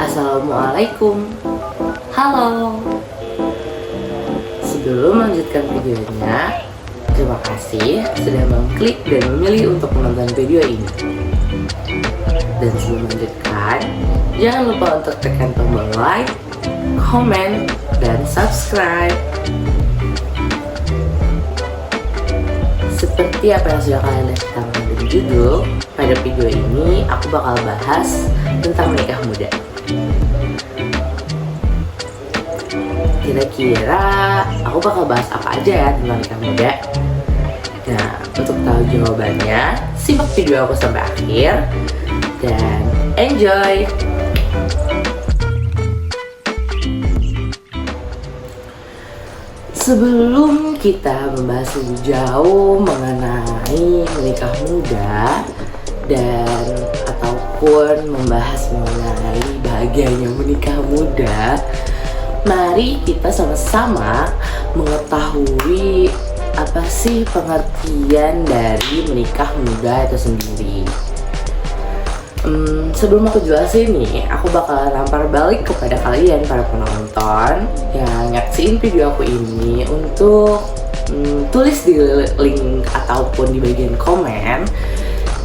Assalamualaikum. Halo. Sebelum melanjutkan videonya, terima kasih sudah mengklik dan memilih untuk menonton video ini. Dan sebelum melanjutkan, jangan lupa untuk tekan tombol like, comment, dan subscribe. Seperti apa yang sudah kalian lihat di judul, pada video ini aku bakal bahas tentang menikah muda. Kira-kira aku bakal bahas apa aja ya tentang nikah muda? Nah, untuk tahu jawabannya, simak video aku sampai akhir dan enjoy! Sebelum kita membahas lebih jauh mengenai menikah muda dan ataupun membahas mengenai bahagianya menikah muda, mari kita sama-sama mengetahui apa sih pengertian dari menikah muda itu sendiri. Sebelum aku jelasin nih, aku bakalan lempar balik kepada kalian para penonton yang nyaksiin video aku ini untuk tulis di link ataupun di bagian komen,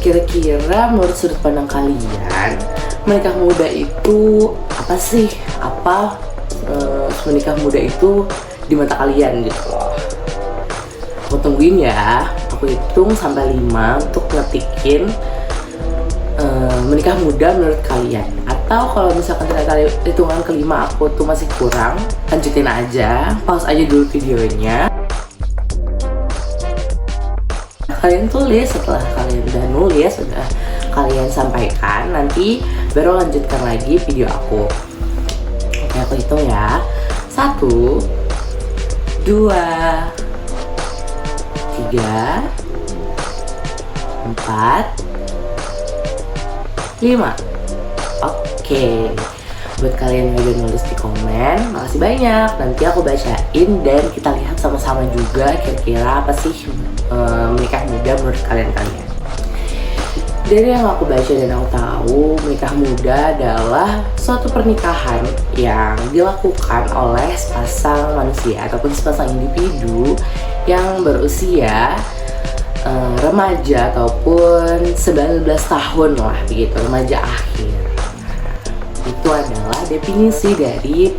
kira-kira menurut sudut pandang kalian menikah muda itu apa sih? Apa menikah muda itu di mata kalian gitu loh. Aku tungguin ya, aku hitung sampai 5 untuk ngetikin menikah muda menurut kalian. Atau kalau misalkan ternyata hitungan kelima aku tuh masih kurang, lanjutin aja, pause aja dulu videonya. Kalian tulis, setelah kalian udah nulis, udah kalian sampaikan, nanti baru lanjutkan lagi video aku. Oke, aku hitung ya. 1, 2, 3, 4, 5. Oke, buat kalian yang udah nulis di komen, makasih banyak. Nanti aku bacain dan kita lihat sama-sama juga kira-kira apa sih menikah muda menurut kalian. Dari yang aku baca dan aku tahu, menikah muda adalah suatu pernikahan yang dilakukan oleh sepasang manusia ataupun sepasang individu yang berusia remaja ataupun 19 tahun lah begitu, remaja akhir. Itu adalah definisi dari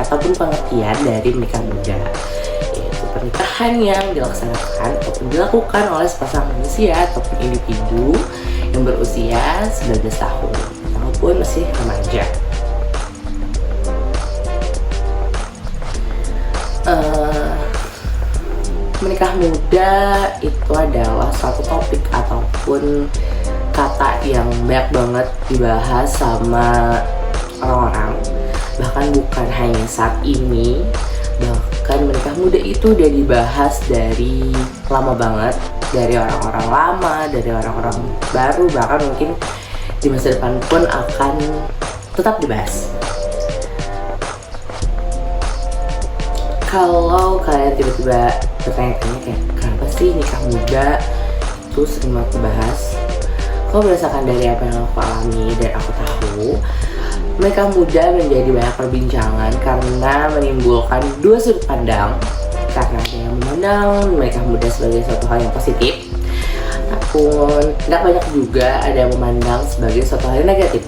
ataupun pengertian dari menikah muda, yaitu pernikahan yang dilaksanakan ataupun dilakukan oleh sepasang manusia ataupun individu yang berusia 19 tahun ataupun masih remaja. Menikah muda itu adalah suatu topik ataupun kata yang banyak banget dibahas sama orang-orang. Bahkan bukan hanya saat ini, bahkan menikah muda itu udah dibahas dari lama banget, dari orang-orang lama, dari orang-orang baru, bahkan mungkin di masa depan pun akan tetap dibahas. Kalau kalian tiba-tiba bertanya-tanya kayak kenapa sih nikah muda itu sering banget dibahas, kalau berdasarkan dari apa yang aku alami dan aku tahu, menikah muda menjadi banyak perbincangan karena menimbulkan dua sudut pandang. Karena ada yang memandang menikah muda sebagai suatu hal yang positif, namun tidak banyak juga ada yang memandang sebagai suatu hal yang negatif.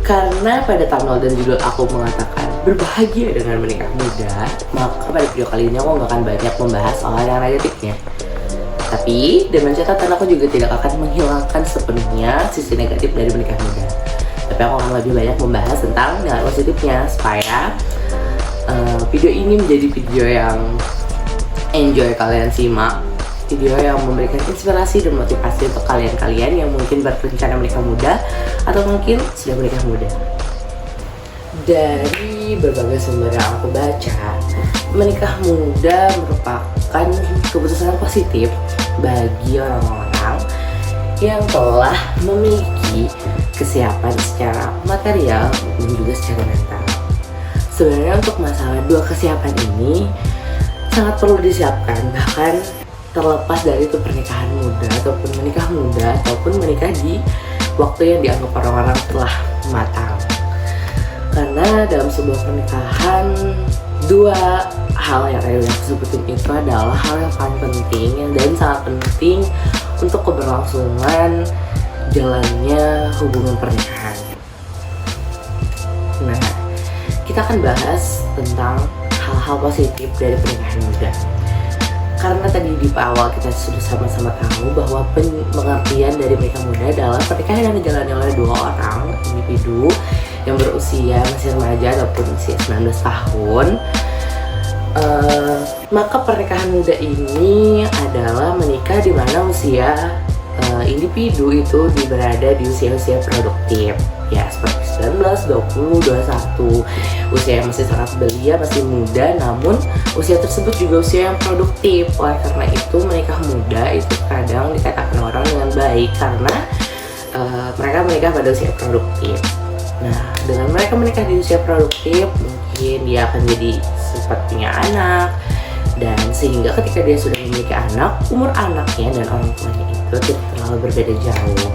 Karena pada thumbnail dan judul aku mengatakan berbahagia dengan menikah muda, maka pada video kali ini aku gak akan banyak membahas soal yang negatifnya. Tapi dengan catatan aku juga tidak akan menghilangkan sepenuhnya sisi negatif dari menikah muda. Tapi aku akan lebih banyak membahas tentang nilai positifnya supaya video ini menjadi video yang enjoy kalian simak, video yang memberikan inspirasi dan motivasi untuk kalian-kalian yang mungkin berencana menikah muda atau mungkin sudah menikah muda. Dari berbagai sumber yang aku baca, menikah muda merupakan keputusan positif bagi orang-orang yang telah memiliki kesiapan secara material dan juga secara mental. Sebenarnya untuk masalah dua kesiapan ini sangat perlu disiapkan, bahkan terlepas dari itu pernikahan muda ataupun menikah muda ataupun menikah di waktu yang dianggap orang-orang telah matang. Karena dalam sebuah pernikahan, dua hal yang tadi aku sebutin itu adalah hal yang paling penting dan sangat penting untuk keberlangsungan jalannya hubungan pernikahan. Nah, kita akan bahas tentang hal-hal positif dari pernikahan muda. Karena tadi di awal kita sudah sama-sama tahu bahwa pengertian dari menikah muda adalah pernikahan yang dijalani oleh dua orang individu yang berusia masih remaja ataupun usia 19 tahun. Maka pernikahan muda ini adalah menikah di mana usia individu itu berada di usia-usia produktif, ya seperti 19, 20, 21. Usia yang masih sangat belia, masih muda, namun usia tersebut juga usia yang produktif. Oleh karena itu menikah muda itu kadang dikatakan orang dengan baik karena mereka menikah pada usia produktif. Nah, dengan mereka menikah di usia produktif, mungkin dia akan jadi sempat punya anak, dan sehingga ketika dia sudah memiliki anak, umur anaknya dan orang tuanya itu tidak terlalu berbeda jauh.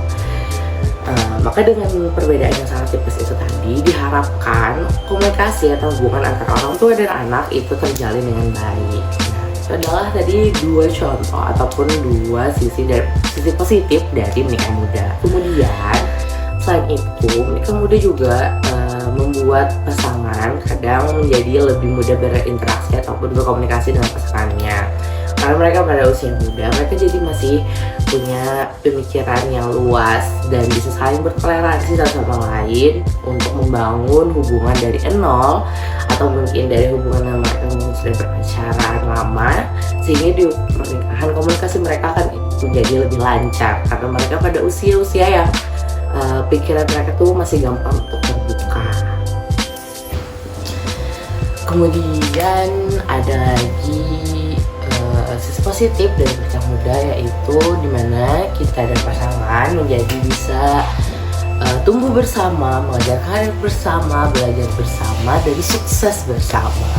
Maka dengan perbedaan yang sangat tipis itu tadi, diharapkan komunikasi atau hubungan antara orang tua dan anak itu terjalin dengan baik. Nah, itu adalah tadi dua contoh ataupun dua sisi positif dari menikah muda. Kemudian selain itu, menikah muda juga membuat pasangan kadang menjadi lebih mudah berinteraksi ataupun berkomunikasi dengan pasangannya. Karena mereka pada usia muda, mereka jadi masih punya pemikiran yang luas dan bisa saling bertoleransi satu sama lain untuk membangun hubungan dari nol, atau mungkin dari hubungan yang mereka sudah berpacaran lama, sehingga di pernikahan komunikasi mereka akan menjadi lebih lancar karena mereka pada usia-usia yang pikiran mereka tuh masih gampang untuk terbuka. Kemudian ada lagi sisi positif dari menikah muda, yaitu dimana kita dan pasangan menjadi bisa tumbuh bersama, mengajar karir bersama, belajar bersama, dan sukses bersama.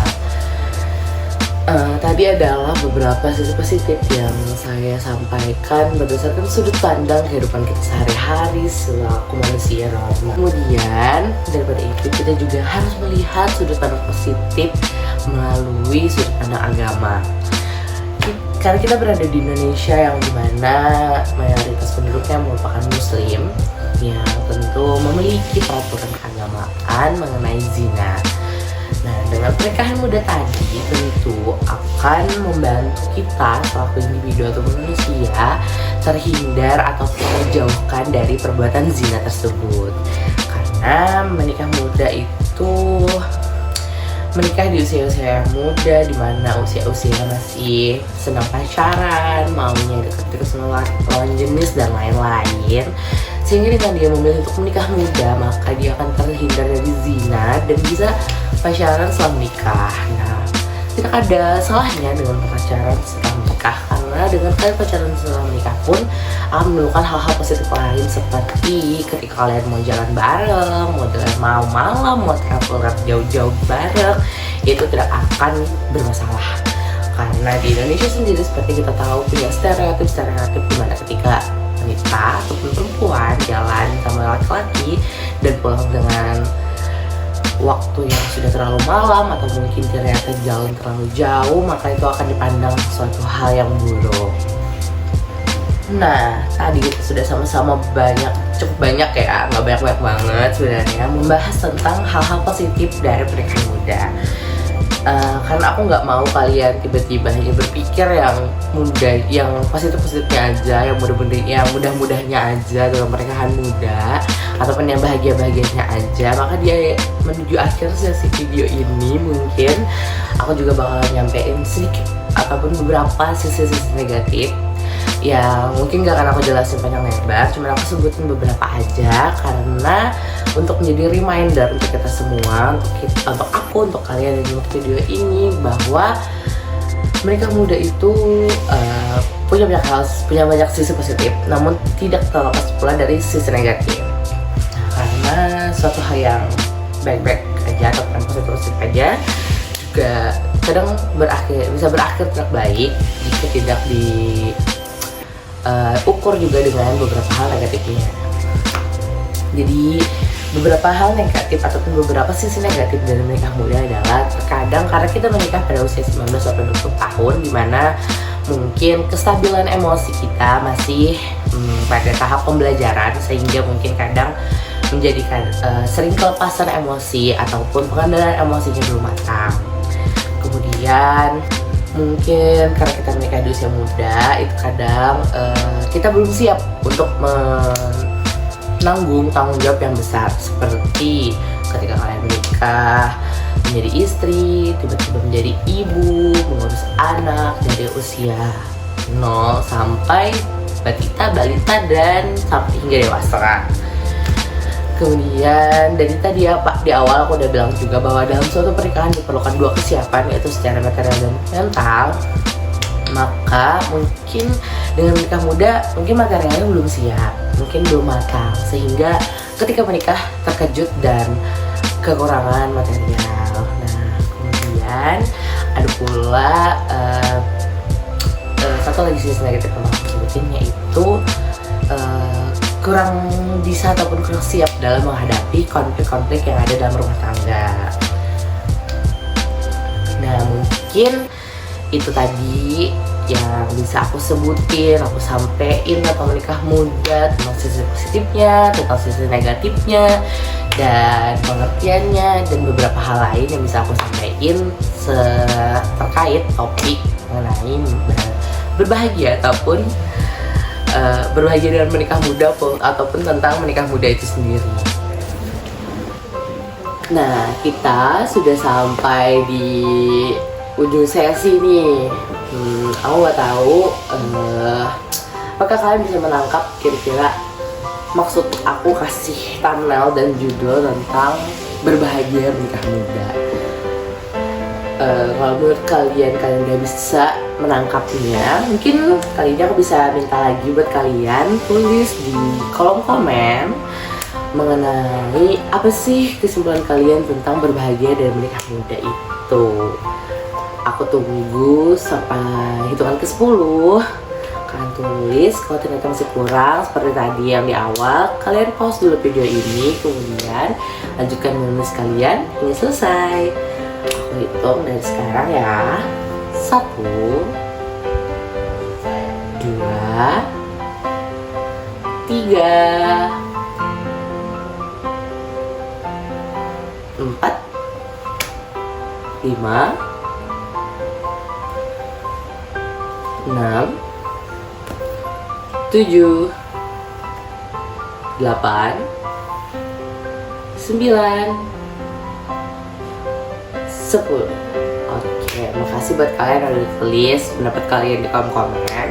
Tadi adalah beberapa sisi positif yang saya sampaikan berdasarkan sudut pandang kehidupan kita sehari-hari selaku manusia normal. Kemudian daripada itu kita juga harus melihat sudut pandang positif melalui sudut pandang agama. Karena kita berada di Indonesia yang dimana mayoritas penduduknya merupakan Muslim, yang tentu memiliki peraturan keagamaan mengenai zina. Nah, dengan pernikahan muda tadi tentu akan membantu kita selaku individu atau manusia terhindar atau terjauhkan dari perbuatan zina tersebut. Karena menikah muda itu menikah di usia-usia yang muda, di mana usia-usia masih senang pacaran, maunya dekat-dekat sama lawan jenis dan lain-lain. Sehingga dengan dia memilih untuk menikah muda, maka dia akan terhindar dari zina dan bisa pacaran setelah menikah. Nah, tidak ada salahnya dengan pacaran setelah menikah, karena dengan kalian pacaran setelah menikah pun akan menemukan hal-hal positif lain, seperti ketika kalian mau jalan bareng, mau malam, mau travel jauh-jauh bareng, itu tidak akan bermasalah. Karena di Indonesia sendiri seperti kita tahu punya stereotip dimana ketika wanita ataupun perempuan jalan sama laki-laki dan pulang dengan waktu yang sudah terlalu malam atau mungkin ternyata jalan terlalu jauh, maka itu akan dipandang suatu hal yang buruk. Nah, tadi kita sudah sama-sama cukup banyak ya, nggak banyak banget sebenarnya, membahas tentang hal-hal positif dari pernikahan muda. Karena aku nggak mau kalian tiba-tiba hanya berpikir yang mudah, yang positif-positifnya aja, yang mudah-mudahnya aja dalam pernikahan muda, ataupun yang bahagia-bahagianya aja. Maka dia menuju akhir sesi video ini, mungkin aku juga bakalan nyampein sedikit ataupun beberapa sisi-sisi negatif yang mungkin gak akan aku jelasin panjang lebar, cuma aku sebutin beberapa aja karena untuk menjadi reminder untuk kita semua, untuk kalian yang nonton video ini, bahwa menikah muda itu punya banyak sisi positif, namun tidak terlepas pula dari sisi negatif. Karena suatu hal yang baik-baik aja atau positif aja juga kadang bisa berakhir tidak baik jika tidak ukur juga dengan beberapa hal negatifnya. Jadi beberapa hal negatif ataupun beberapa sisi negatif dari menikah muda adalah terkadang karena kita menikah pada usia 19 sampai 20 tahun, dimana mungkin kestabilan emosi kita masih pada tahap pembelajaran, sehingga mungkin kadang menjadikan sering kelepasan emosi ataupun pengendalian emosinya belum matang. Kemudian mungkin karena kita menikah di usia muda, itu kadang kita belum siap untuk menanggung tanggung jawab yang besar, seperti ketika kalian menikah menjadi istri, tiba-tiba menjadi ibu, mengurus anak dari usia 0 sampai balita dan sampai hingga dewasa. Kemudian dari tadi ya Pak, di awal aku udah bilang juga bahwa dalam suatu pernikahan diperlukan 2 kesiapan, yaitu secara material dan mental. Maka mungkin dengan menikah muda mungkin materialnya belum siap, mungkin belum matang, sehingga ketika menikah terkejut dan kekurangan material. Nah, kemudian ada pula satu lagi sisi negatif yang aku sebutin, yaitu kurang bisa ataupun kurang siap dalam menghadapi konflik-konflik yang ada dalam rumah tangga. Nah, mungkin itu tadi yang bisa aku sebutin, aku sampein tentang menikah muda, tentang sisi positifnya, tentang sisi negatifnya, dan pengertiannya, dan beberapa hal lain yang bisa aku sampaikan terkait topik mengenai berbahagia ataupun berbahagia dengan menikah muda ataupun tentang menikah muda itu sendiri. Nah, kita sudah sampai di ujung sesi nih. Aku nggak tahu apakah kalian bisa menangkap kira-kira maksud aku kasih thumbnail dan judul tentang berbahagia menikah muda. Kalau menurut kalian udah bisa menangkapnya, mungkin kali ini aku bisa minta lagi buat kalian tulis di kolom komen mengenai apa sih kesimpulan kalian tentang berbahagia dan menikah muda itu. Aku tunggu sampai hitungan ke 10. Kalian tulis, kalau ternyata masih kurang seperti tadi yang di awal, kalian pause dulu video ini, kemudian lanjutkan menulis kalian hingga selesai. Aku hitung dari sekarang ya. 1, 2, 3, 4, 5, 6, 7, 8, 9, 10. Oke, makasih buat kalian yang udah tulis pendapat kalian di kolom komen.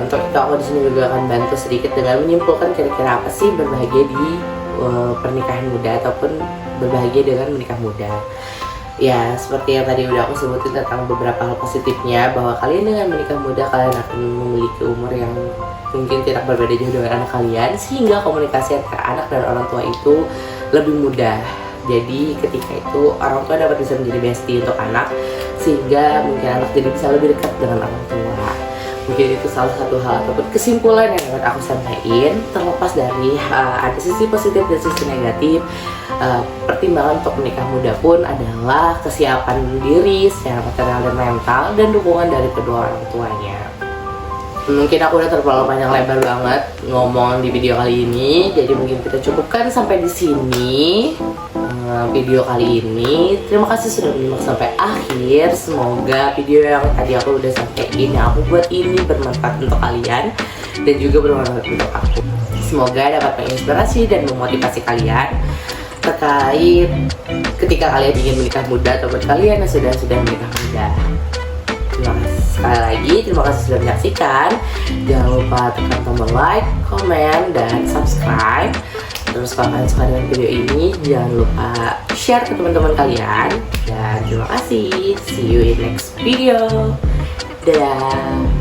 Untuk itu aku di sini juga akan bantu sedikit dengan menyimpulkan kira-kira apa sih berbahagia di pernikahan muda ataupun berbahagia dengan menikah muda. Ya, seperti yang tadi udah aku sebutin tentang beberapa hal positifnya, bahwa kalian dengan menikah muda kalian akan memiliki umur yang mungkin tidak berbeda jauh dengan anak kalian, sehingga komunikasi antara anak dan orang tua itu lebih mudah. Jadi ketika itu orang tua dapat bisa menjadi bestie untuk anak, sehingga mungkin anak jadi bisa lebih dekat dengan orang tua. Mungkin itu salah satu hal ataupun kesimpulan yang dapat aku sampaikan. Terlepas dari ada sisi positif dan sisi negatif, pertimbangan untuk menikah muda pun adalah kesiapan diri secara material dan mental dan dukungan dari kedua orang tuanya. Mungkin aku udah terlalu panjang lebar banget ngomong di video kali ini, jadi mungkin kita cukupkan sampai di sini video kali ini. Terima kasih sudah menyimak sampai akhir. Semoga video yang tadi aku udah sampaikan yang aku buat ini bermanfaat untuk kalian dan juga bermanfaat untuk aku. Semoga dapat menginspirasi dan memotivasi kalian terkait ketika kalian ingin menikah muda atau buat kalian yang sudah menikah muda. Terima kasih sekali lagi, terima kasih sudah menyaksikan. Jangan lupa tekan tombol like, komen, dan subscribe. Terus kalau kalian suka dengan video ini, jangan lupa share ke teman-teman kalian. Dan terima kasih, see you in next video. Dadah.